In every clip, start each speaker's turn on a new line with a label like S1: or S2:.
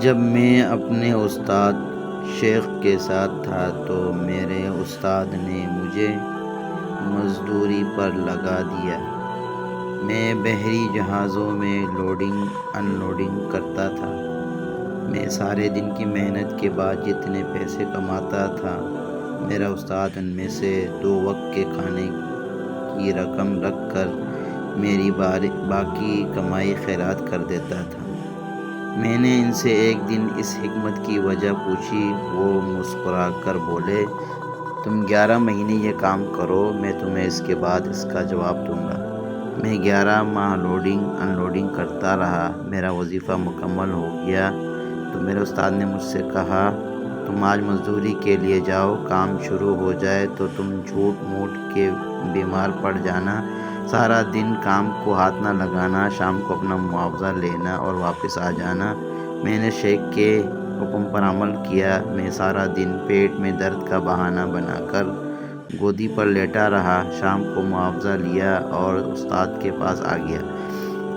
S1: جب میں اپنے استاد شیخ کے ساتھ تھا تو میرے استاد نے مجھے مزدوری پر لگا دیا۔ میں بحری جہازوں میں لوڈنگ ان لوڈنگ کرتا تھا۔ میں سارے دن کی محنت کے بعد جتنے پیسے کماتا تھا، میرا استاد ان میں سے 2 وقت کے کھانے کی رقم رکھ کر میری باقی کمائی خیرات کر دیتا تھا۔ میں نے ان سے ایک دن اس حکمت کی وجہ پوچھی۔ وہ مسکرا کر بولے، تم 11 مہینے یہ کام کرو، میں تمہیں اس کے بعد اس کا جواب دوں گا۔ میں 11 ماہ لوڈنگ ان لوڈنگ کرتا رہا۔ میرا وظیفہ مکمل ہو گیا تو میرے استاد نے مجھ سے کہا، تم آج مزدوری کے لیے جاؤ، کام شروع ہو جائے تو تم جھوٹ موٹ کے بیمار پڑ جانا، سارا دن کام کو ہاتھ نہ لگانا، شام کو اپنا معاوضہ لینا اور واپس آ جانا۔ میں نے شیخ کے حکم پر عمل کیا۔ میں سارا دن پیٹ میں درد کا بہانہ بنا کر گودی پر لیٹا رہا، شام کو معاوضہ لیا اور استاد کے پاس آ گیا۔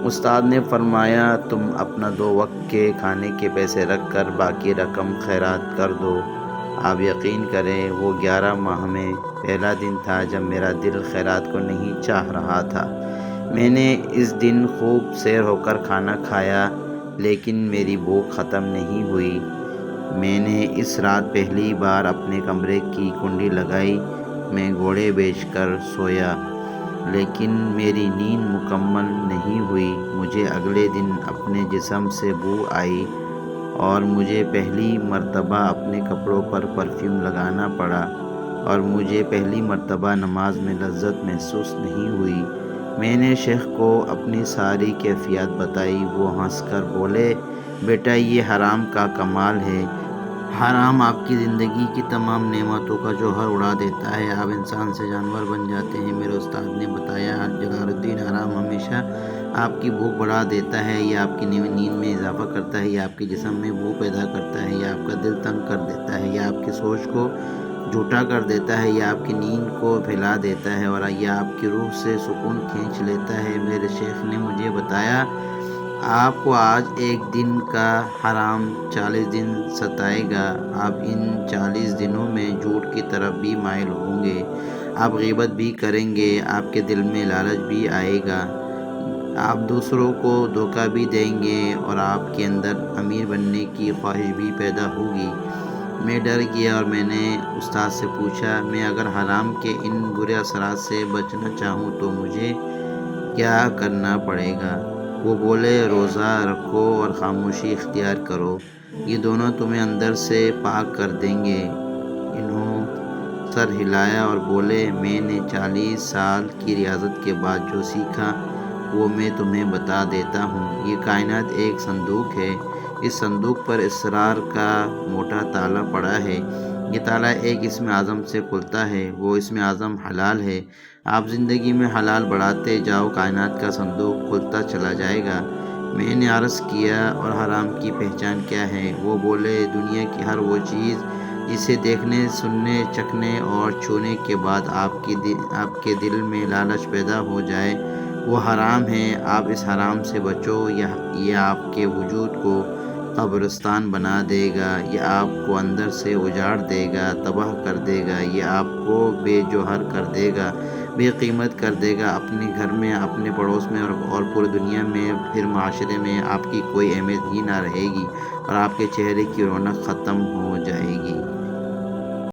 S1: استاد نے فرمایا، تم اپنا 2 وقت کے کھانے کے پیسے رکھ کر باقی رقم خیرات کر دو۔ آپ یقین کریں، وہ 11 ماہ میں پہلا دن تھا جب میرا دل خیرات کو نہیں چاہ رہا تھا۔ میں نے اس دن خوب سیر ہو کر کھانا کھایا، لیکن میری بھوک ختم نہیں ہوئی۔ میں نے اس رات پہلی بار اپنے کمرے کی کنڈی لگائی۔ میں گھوڑے بیچ کر سویا، لیکن میری نیند مکمل نہیں ہوئی۔ مجھے اگلے دن اپنے جسم سے بو آئی اور مجھے پہلی مرتبہ اپنے کپڑوں پر پرفیوم لگانا پڑا، اور مجھے پہلی مرتبہ نماز میں لذت محسوس نہیں ہوئی۔ میں نے شیخ کو اپنی ساری کیفیات بتائی۔ وہ ہنس کر بولے، بیٹا یہ حرام کا کمال ہے۔ حرام آپ کی زندگی کی تمام نعمتوں کا جوہر اڑا دیتا ہے، آپ انسان سے جانور بن جاتے ہیں۔ میرے استاد نے بتایا، جلال الدین، حرام ہمیشہ آپ کی بھوک بڑھا دیتا ہے، یہ آپ کی نیند میں اضافہ کرتا ہے، یہ آپ کے جسم میں بو پیدا کرتا ہے، یہ آپ کا دل تنگ کر دیتا ہے، یہ آپ کی سوچ کو جھوٹا کر دیتا ہے، یہ آپ کی نیند کو پھیلا دیتا ہے، اور یہ آپ کی روح سے سکون کھینچ لیتا ہے۔ میرے شیخ نے مجھے بتایا، آپ کو آج ایک دن کا حرام 40 دن ستائے گا۔ آپ ان 40 دنوں میں جھوٹ کی طرف بھی مائل ہوں گے، آپ غیبت بھی کریں گے، آپ کے دل میں لالچ بھی آئے گا، آپ دوسروں کو دھوکہ بھی دیں گے، اور آپ کے اندر امیر بننے کی خواہش بھی پیدا ہوگی۔ میں ڈر گیا اور میں نے استاد سے پوچھا، میں اگر حرام کے ان برے اثرات سے بچنا چاہوں تو مجھے کیا کرنا پڑے گا؟ وہ بولے، روزہ رکھو اور خاموشی اختیار کرو، یہ دونوں تمہیں اندر سے پاک کر دیں گے۔ انہوں سر ہلایا اور بولے، میں نے 40 سال کی ریاضت کے بعد جو سیکھا وہ میں تمہیں بتا دیتا ہوں۔ یہ کائنات ایک صندوق ہے، اس صندوق پر اسرار کا موٹا تالا پڑا ہے۔ یہ تالا ایک اسم اعظم سے کھلتا ہے، وہ اسم اعظم حلال ہے۔ آپ زندگی میں حلال بڑھاتے جاؤ، کائنات کا صندوق کھلتا چلا جائے گا۔ میں نے عرض کیا، اور حرام کی پہچان کیا ہے؟ وہ بولے، دنیا کی ہر وہ چیز جسے دیکھنے، سننے، چکھنے اور چھونے کے بعد آپ کے دل میں لالچ پیدا ہو جائے، وہ حرام ہے۔ آپ اس حرام سے بچو، یہ آپ کے وجود کو قبرستان بنا دے گا، یہ آپ کو اندر سے اجاڑ دے گا، تباہ کر دے گا، یہ آپ کو بے جوہر کر دے گا، بے قیمت کر دے گا۔ اپنے گھر میں، اپنے پڑوس میں اور پوری دنیا میں، پھر معاشرے میں آپ کی کوئی اہمیت ہی نہ رہے گی، اور آپ کے چہرے کی رونق ختم ہو